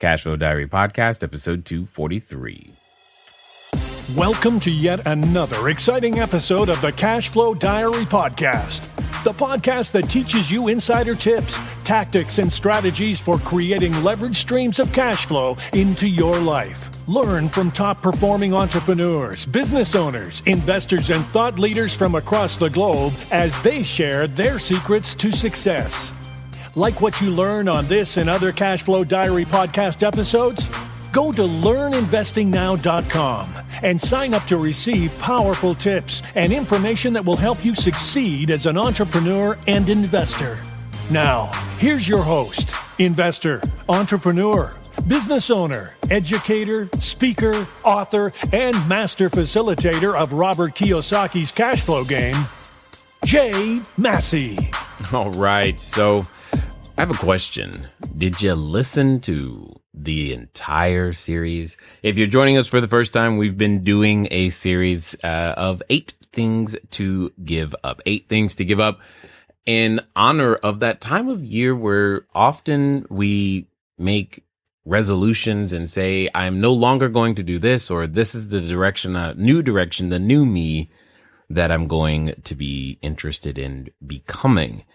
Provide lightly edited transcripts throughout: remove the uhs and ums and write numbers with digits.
CashFlow Diary Podcast, episode 243. Welcome to yet another exciting episode of the CashFlow Diary Podcast, the podcast that teaches you insider tips, tactics, and strategies for creating leverage streams of cash flow into your life. Learn from top-performing entrepreneurs, business owners, investors, and thought leaders from across the globe as they share their secrets to success. Like what you learn on this and other CashFlow Diary podcast episodes? Go to learninvestingnow.com and sign up to receive powerful tips and information that will help you succeed as an entrepreneur and investor. Now, here's your host, investor, entrepreneur, business owner, educator, speaker, author, and master facilitator of Robert Kiyosaki's cash flow game, Jay Massey. All right, so I have a question. Did you listen to the entire series? If you're joining us for the first time, we've been doing a series of 8 things to give up. 8 things to give up in honor of that time of year where often we make resolutions and say, I'm no longer going to do this, or this is the direction, the new me that I'm going to be interested in becoming.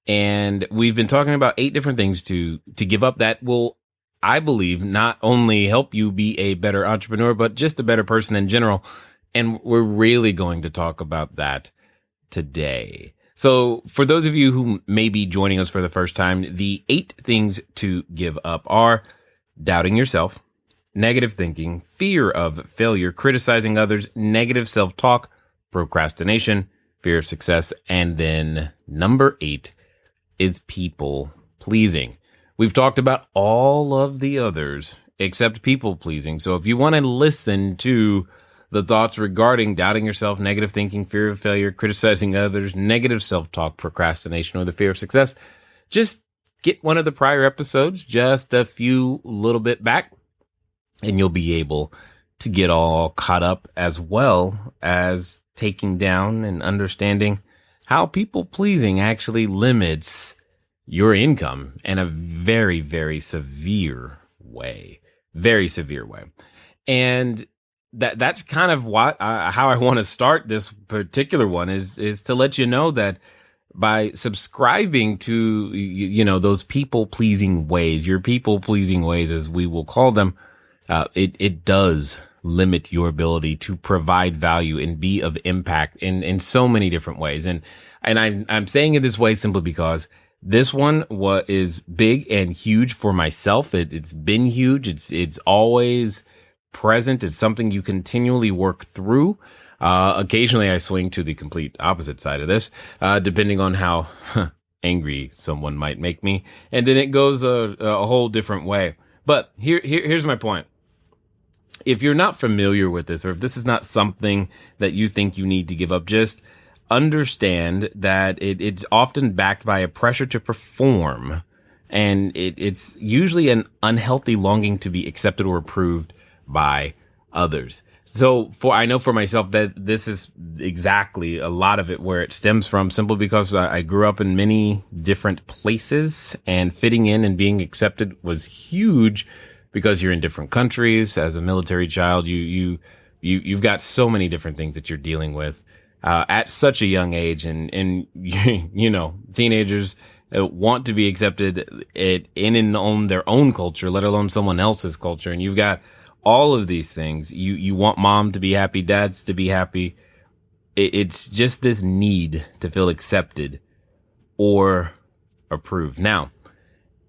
And we've been talking about 8 different things to give up that will, I believe, not only help you be a better entrepreneur, but just a better person in general. And we're really going to talk about that today. So for those of you who may be joining us for the first time, the 8 things to give up are doubting yourself, negative thinking, fear of failure, criticizing others, negative self-talk, procrastination, fear of success, and then number 8 is people pleasing. We've talked about all of the others except people pleasing. So if you want to listen to the thoughts regarding doubting yourself, negative thinking, fear of failure, criticizing others, negative self-talk, procrastination, or the fear of success, just get one of the prior episodes, just a few little bit back, and you'll be able to get all caught up, as well as taking down and understanding how people pleasing actually limits your income in a very, very severe way. Very severe way. And that's kind of how I want to start this particular one is to let you know that by subscribing to, those people pleasing ways, your people pleasing ways, as we will call them, it does limit your ability to provide value and be of impact in so many different ways. And I'm saying it this way simply because this one is big and huge for myself. It's been huge. It's always present. It's something you continually work through. Occasionally I swing to the complete opposite side of this, depending on how angry someone might make me. And then it goes a whole different way. But here's my point. If you're not familiar with this, or if this is not something that you think you need to give up, just understand that it's often backed by a pressure to perform. And it's usually an unhealthy longing to be accepted or approved by others. So I know for myself that this is exactly a lot of it where it stems from, simply because I grew up in many different places, and fitting in and being accepted was huge because you're in different countries. As a military child, you've got so many different things that you're dealing with at such a young age, and teenagers want to be accepted in their own culture, let alone someone else's culture, and you've got all of these things. You want mom to be happy, dads to be happy. It's just this need to feel accepted or approved. Now,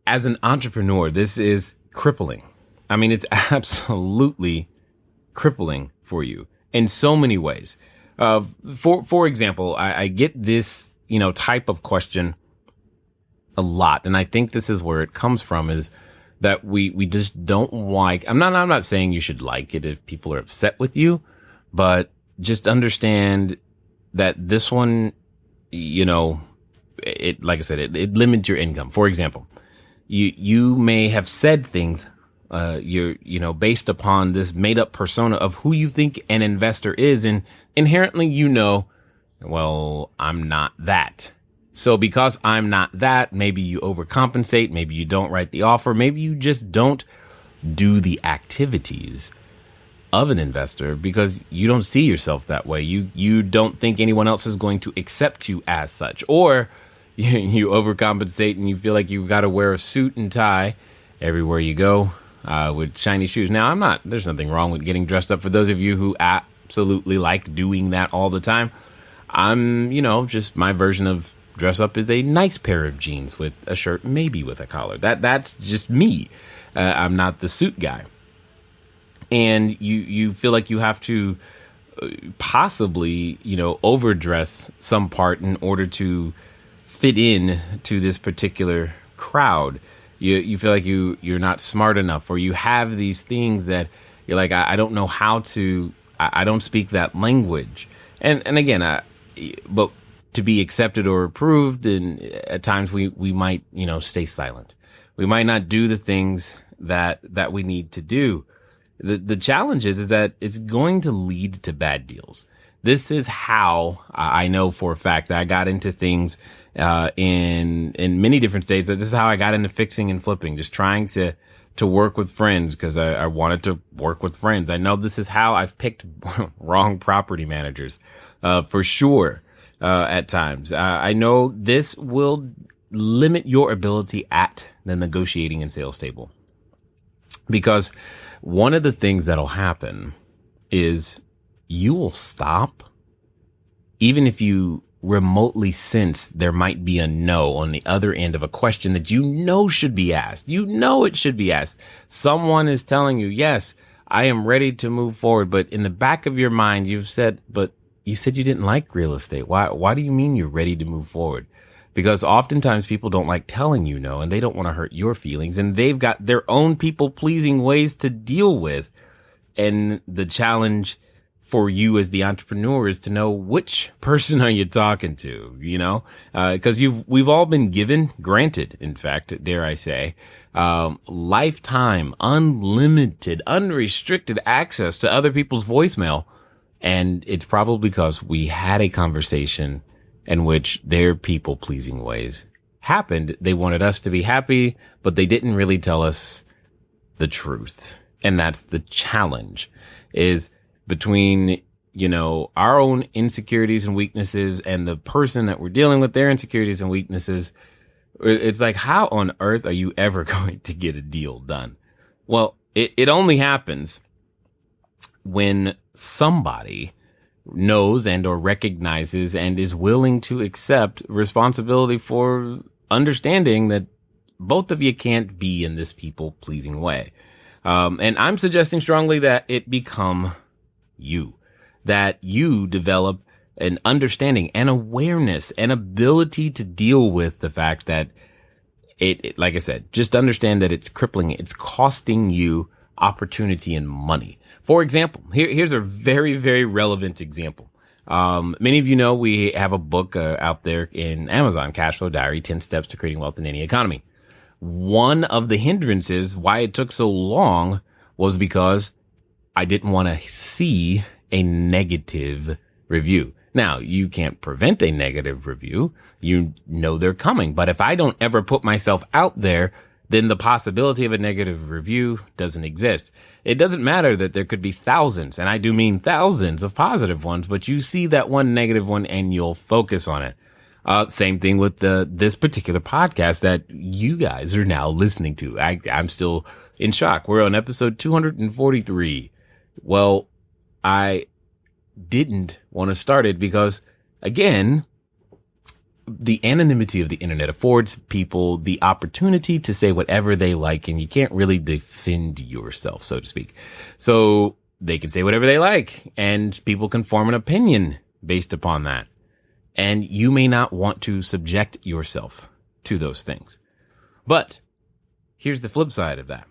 as an entrepreneur, this is crippling. I mean, it's absolutely crippling for you in so many ways. For example, I get this, type of question a lot. And I think this is where it comes from, is that we just don't like, I'm not saying you should like it if people are upset with you, but just understand that this one, like I said, it limits your income. For example, you may have said things, based upon this made up persona of who you think an investor is. And inherently, well, I'm not that. So because I'm not that, maybe you overcompensate. Maybe you don't write the offer. Maybe you just don't do the activities of an investor because you don't see yourself that way. You don't think anyone else is going to accept you as such, or you overcompensate and you feel like you've got to wear a suit and tie everywhere you go with shiny shoes. Now, there's nothing wrong with getting dressed up. For those of you who absolutely like doing that all the time, I'm, just my version of dress up is a nice pair of jeans with a shirt, maybe with a collar. That's just me. I'm not the suit guy. And you feel like you have to possibly, overdress some part in order to fit in to this particular crowd. You feel like you're not smart enough, or you have these things that you're like, I don't know how to, I don't speak that language. And again, but to be accepted or approved, and at times we might, stay silent. We might not do the things that we need to do. The challenge is that it's going to lead to bad deals. This is how I know for a fact that I got into things in many different states. This is how I got into fixing and flipping, just trying to work with friends because I wanted to work with friends. I know this is how I've picked wrong property managers for sure at times. I know this will limit your ability at the negotiating and sales table, because one of the things that'll happen is you will stop even if you remotely sense there might be a no on the other end of a question that should be asked. It should be asked. Someone is telling you, yes, I am ready to move forward. But in the back of your mind, you've said, but you said you didn't like real estate. Why do you mean you're ready to move forward? Because oftentimes people don't like telling you no, and they don't want to hurt your feelings, and they've got their own people-pleasing ways to deal with. And the challenge for you as the entrepreneur is to know which person are you talking to, because we've all been granted, in fact, dare I say, lifetime, unlimited, unrestricted access to other people's voicemail. And it's probably because we had a conversation in which their people-pleasing ways happened. They wanted us to be happy, but they didn't really tell us the truth. And that's the challenge, is between, our own insecurities and weaknesses and the person that we're dealing with, their insecurities and weaknesses. It's like, how on earth are you ever going to get a deal done? Well, it only happens when somebody knows and or recognizes and is willing to accept responsibility for understanding that both of you can't be in this people-pleasing way. And I'm suggesting strongly that it become you, that you develop an understanding and awareness and ability to deal with the fact that it like I said, just understand that it's crippling. It's costing you opportunity and money. For example, here's a very, very relevant example. Many of you know we have a book out there in Amazon, CashFlowDiary, 10 Steps to Creating Wealth in Any Economy. One of the hindrances why it took so long was because I didn't want to see a negative review. Now, you can't prevent a negative review. You know they're coming. But if I don't ever put myself out there, then the possibility of a negative review doesn't exist. It doesn't matter that there could be thousands, and I do mean thousands of positive ones, but you see that one negative one and you'll focus on it. Same thing with this particular podcast that you guys are now listening to. I'm still in shock. We're on episode 243. Well, I didn't want to start it because, again, the anonymity of the internet affords people the opportunity to say whatever they like, and you can't really defend yourself, so to speak. So they can say whatever they like, and people can form an opinion based upon that. And you may not want to subject yourself to those things. But here's the flip side of that.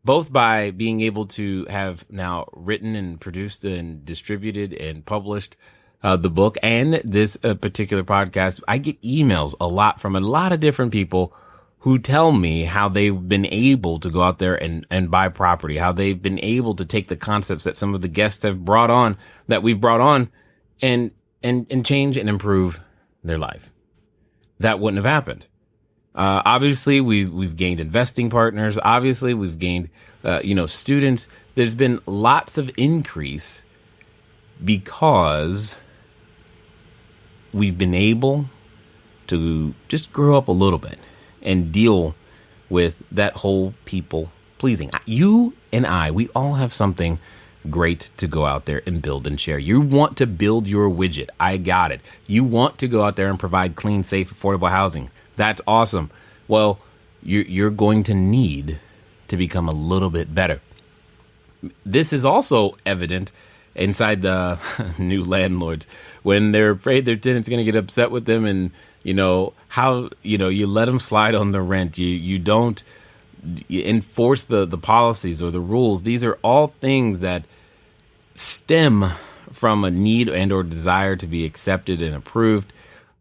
Both by being able to have now written and produced and distributed and published the book and this particular podcast, I get emails a lot from a lot of different people who tell me how they've been able to go out there and buy property, how they've been able to take the concepts that some of the guests have brought on, that we've brought on, and change and improve their life. That wouldn't have happened. Obviously, we've gained investing partners. Obviously, we've gained students. There's been lots of increase because we've been able to just grow up a little bit and deal with that whole people pleasing. You and I, we all have something great to go out there and build and share. You want to build your widget. I got it. You want to go out there and provide clean, safe, affordable housing. That's awesome. Well, you're going to need to become a little bit better. This is also evident inside the new landlords when they're afraid their tenant's going to get upset with them, and you let them slide on the rent. You don't enforce the policies or the rules. These are all things that stem from a need and or desire to be accepted and approved,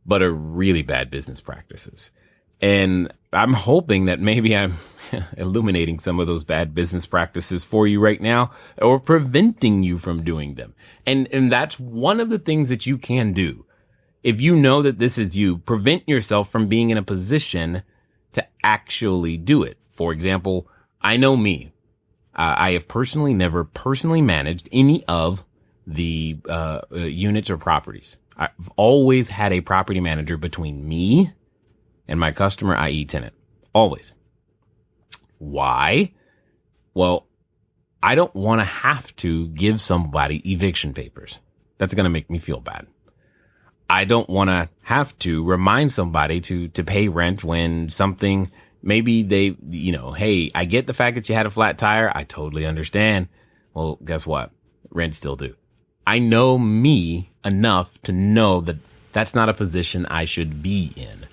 but are really bad business practices. And I'm hoping that maybe I'm illuminating some of those bad business practices for you right now, or preventing you from doing them. And that's one of the things that you can do. If you know that this is you, prevent yourself from being in a position to actually do it. For example, I know me. I have never personally managed any of the units or properties. I've always had a property manager between me and my customer, i.e. tenant. Always. Why? Well, I don't want to have to give somebody eviction papers. That's going to make me feel bad. I don't want to have to remind somebody to pay rent when something, maybe they, hey, I get the fact that you had a flat tire. I totally understand. Well, guess what? Rent still due. I know me enough to know that that's not a position I should be in.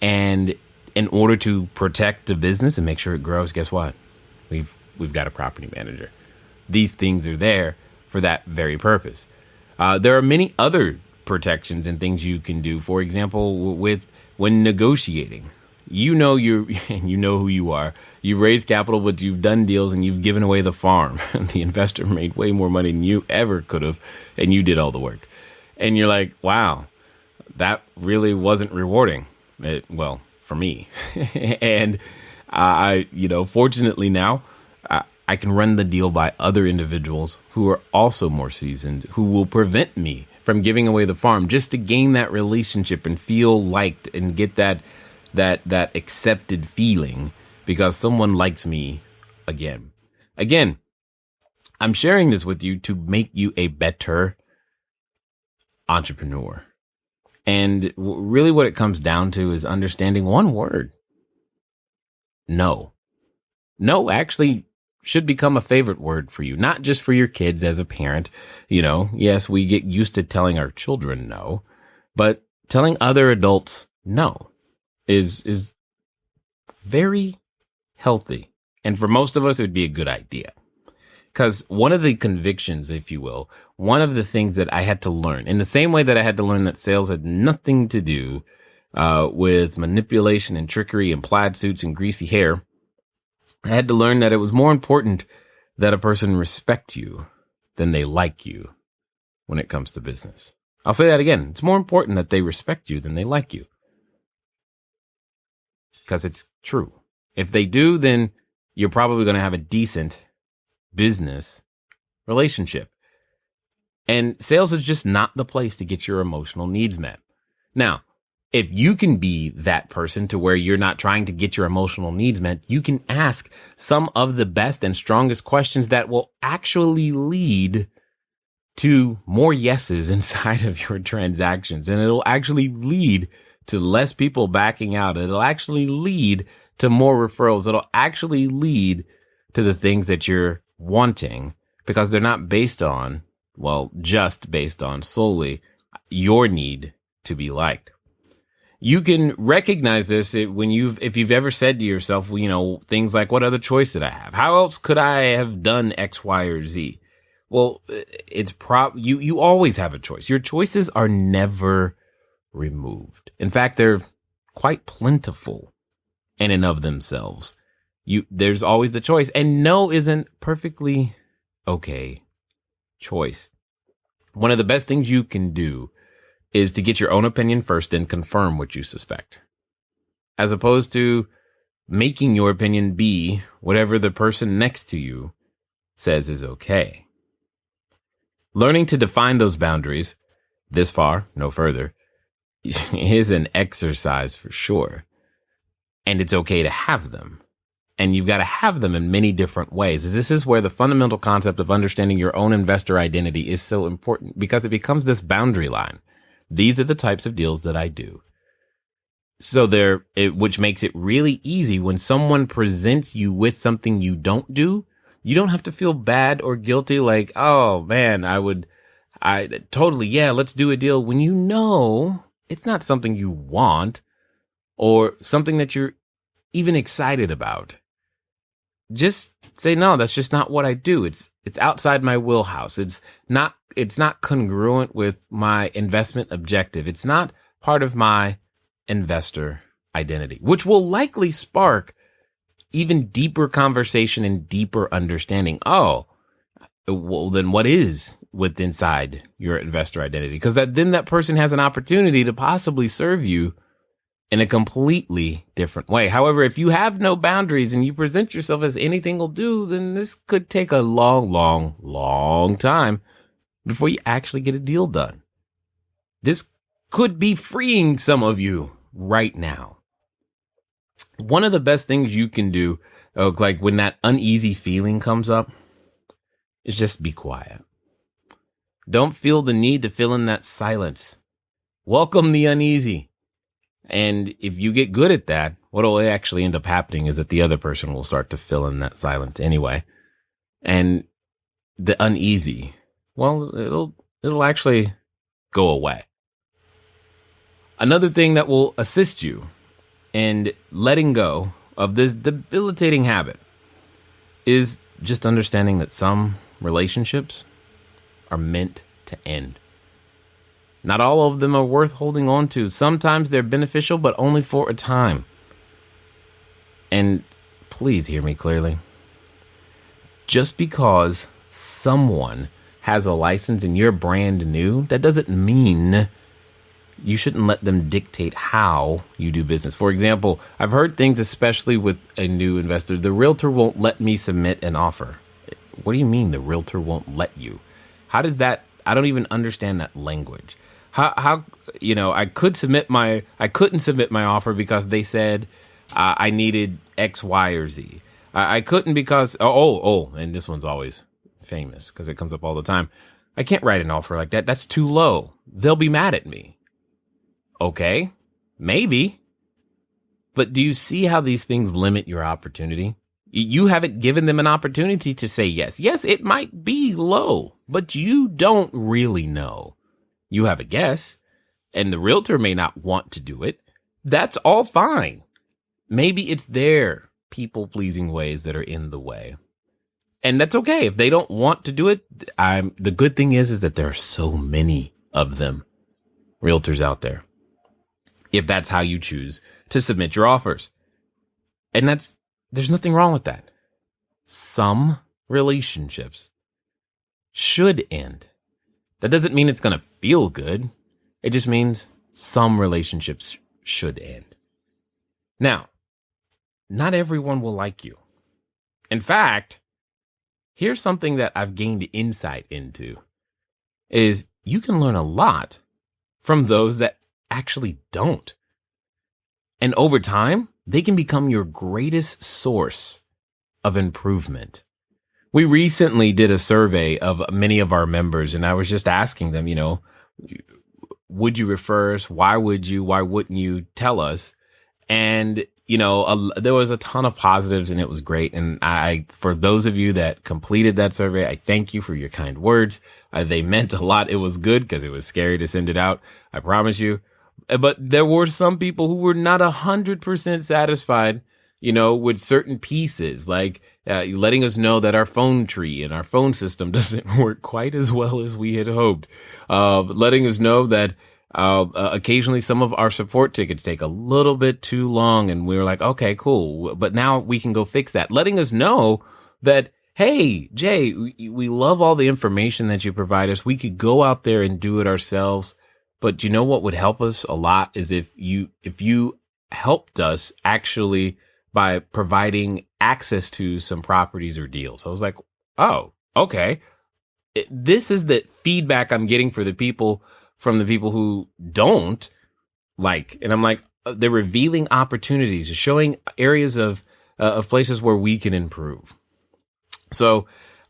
And in order to protect the business and make sure it grows, guess what? We've got a property manager. These things are there for that very purpose. There are many other protections and things you can do. For example, when negotiating, you know who you are. You raised capital, but you've done deals and you've given away the farm. The investor made way more money than you ever could have, and you did all the work. And you're like, wow, that really wasn't rewarding. Well, for me. And fortunately now, I can run the deal by other individuals who are also more seasoned, who will prevent me from giving away the farm, just to gain that relationship and feel liked and get that accepted feeling because someone likes me again. Again, I'm sharing this with you to make you a better entrepreneur. And really what it comes down to is understanding one word. No. No actually should become a favorite word for you, not just for your kids as a parent. Yes, we get used to telling our children no, but telling other adults no is very healthy. And for most of us, it would be a good idea. Because one of the convictions, if you will, one of the things that I had to learn, in the same way that I had to learn that sales had nothing to do with manipulation and trickery and plaid suits and greasy hair, I had to learn that it was more important that a person respect you than they like you when it comes to business. I'll say that again. It's more important that they respect you than they like you. Because it's true. If they do, then you're probably going to have a decent business relationship. And sales is just not the place to get your emotional needs met. Now, if you can be that person to where you're not trying to get your emotional needs met, you can ask some of the best and strongest questions that will actually lead to more yeses inside of your transactions. And it'll actually lead to less people backing out. It'll actually lead to more referrals. It'll actually lead to the things that you're wanting, because they're not based on, just based on solely your need to be liked. You can recognize this if you've ever said to yourself, things like, what other choice did I have? How else could I have done X, Y, or Z? Well, you always have a choice. Your choices are never removed. In fact, they're quite plentiful in and of themselves. There's always the choice, and no isn't perfectly okay choice. One of the best things you can do is to get your own opinion first, then confirm what you suspect. as opposed to making your opinion be whatever the person next to you says is okay. Learning to define those boundaries, this far, no further, is an exercise for sure. And it's okay to have them. And you've got to have them in many different ways. This is where the fundamental concept of understanding your own investor identity is so important, because it becomes this boundary line. These are the types of deals that I do. So which makes it really easy when someone presents you with something you don't do. You don't have to feel bad or guilty like, oh man, let's do a deal, when you know it's not something you want or something that you're even excited about. Just say, no, that's just not what I do. It's outside my wheelhouse. It's not congruent with my investment objective. It's not part of my investor identity, which will likely spark even deeper conversation and deeper understanding. Oh, well, then what is inside your investor identity? Because then that person has an opportunity to possibly serve you in a completely different way. However, if you have no boundaries and you present yourself as anything will do, then this could take a long, long, long time before you actually get a deal done. This could be freeing some of you right now. One of the best things you can do, like when that uneasy feeling comes up, is just be quiet. Don't feel the need to fill in that silence. Welcome the uneasy. And if you get good at that, what will actually end up happening is that the other person will start to fill in that silence anyway. And the uneasy, well, it'll actually go away. Another thing that will assist you in letting go of this debilitating habit is just understanding that some relationships are meant to end. Not all of them are worth holding on to. Sometimes they're beneficial, but only for a time. And please hear me clearly. Just because someone has a license and you're brand new, that doesn't mean you shouldn't let them dictate how you do business. For example, I've heard things, especially with a new investor, the realtor won't let me submit an offer. What do you mean the realtor won't let you? How does that? I don't even understand that language. How I couldn't submit my offer because they said I needed X, Y, or Z. I couldn't because and this one's always famous because it comes up all the time. I can't write an offer like that. That's too low. They'll be mad at me. Okay, maybe. But do you see how these things limit your opportunity? You haven't given them an opportunity to say yes. Yes, it might be low, but you don't really know. You have a guess, and the realtor may not want to do it. That's all fine. Maybe it's their people-pleasing ways that are in the way. And that's okay. If they don't want to do it, the good thing is that there are so many of them, realtors out there, if that's how you choose to submit your offers. And there's nothing wrong with that. Some relationships should end. That doesn't mean it's going to feel good. It just means some relationships should end. Now, not everyone will like you. In fact, here's something that I've gained insight into, is you can learn a lot from those that actually don't. And over time, they can become your greatest source of improvement. We recently did a survey of many of our members, and I was just asking them, would you refer us? Why would you? Why wouldn't you tell us? And, there was a ton of positives and it was great. And for those of you that completed that survey, I thank you for your kind words. They meant a lot. It was good because it was scary to send it out. I promise you. But there were some people who were not 100% satisfied, with certain pieces, like letting us know that our phone tree and our phone system doesn't work quite as well as we had hoped. Letting us know that occasionally some of our support tickets take a little bit too long, and we were like, okay, cool. But now we can go fix that. Letting us know that, hey, Jay, we love all the information that you provide us. We could go out there and do it ourselves. But you know what would help us a lot is if you helped us actually by providing access to some properties or deals. I was like, oh, okay. This is the feedback I'm getting from the people who don't like. And I'm like, they're revealing opportunities, showing areas of places where we can improve. So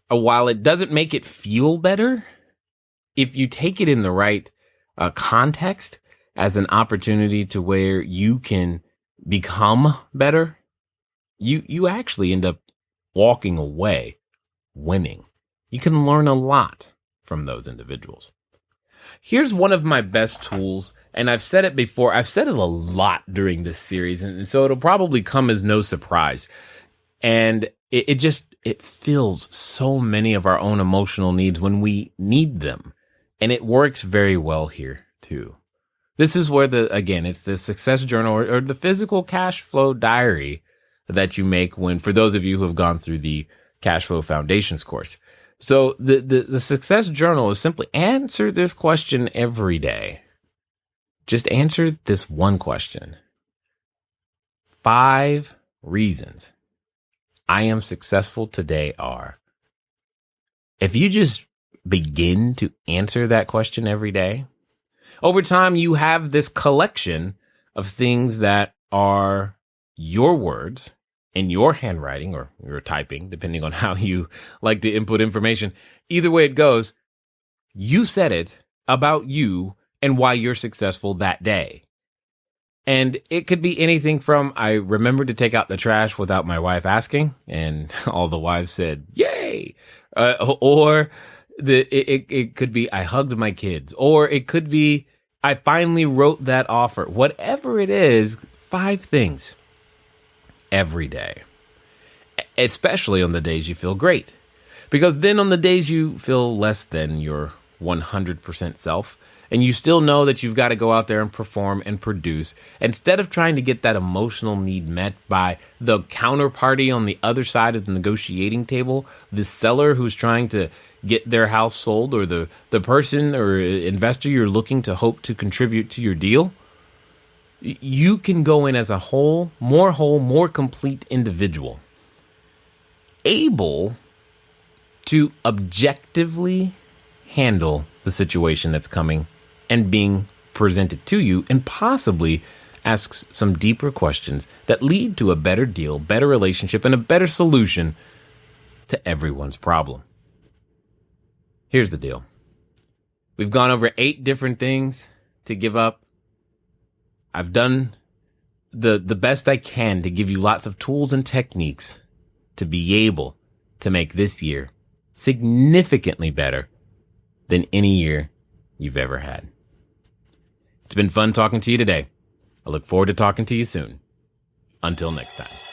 while it doesn't make it feel better, if you take it in the right context as an opportunity to where you can become better, you actually end up walking away winning. You can learn a lot from those individuals. Here's one of my best tools, and I've said it before. I've said it a lot during this series, and so it'll probably come as no surprise. And it fills so many of our own emotional needs when we need them. And it works very well here too. This is where it's the success journal or the physical cash flow diary that you make for those of you who have gone through the Cash Flow Foundations course. So the success journal is simply answer this question every day. Just answer this one question. 5 reasons I am successful today are. If you just begin to answer that question every day, over time you have this collection of things that are your words in your handwriting or your typing, depending on how you like to input information. Either way it goes, you said it about you and why you're successful that day. And it could be anything from, I remembered to take out the trash without my wife asking, and all the wives said, yay! Or it could be, I hugged my kids. Or it could be, I finally wrote that offer. Whatever it is, 5 things every day. Especially on the days you feel great. Because then on the days you feel less than your 100% self, and you still know that you've got to go out there and perform and produce, instead of trying to get that emotional need met by the counterparty on the other side of the negotiating table, the seller who's trying to get their house sold, or the person or investor you're looking to hope to contribute to your deal, you can go in as a whole, more complete individual, able to objectively handle the situation that's coming and being presented to you, and possibly asks some deeper questions that lead to a better deal, better relationship, and a better solution to everyone's problem. Here's the deal. We've gone over 8 different things to give up. I've done the best I can to give you lots of tools and techniques to be able to make this year significantly better than any year you've ever had. It's been fun talking to you today. I look forward to talking to you soon. Until next time.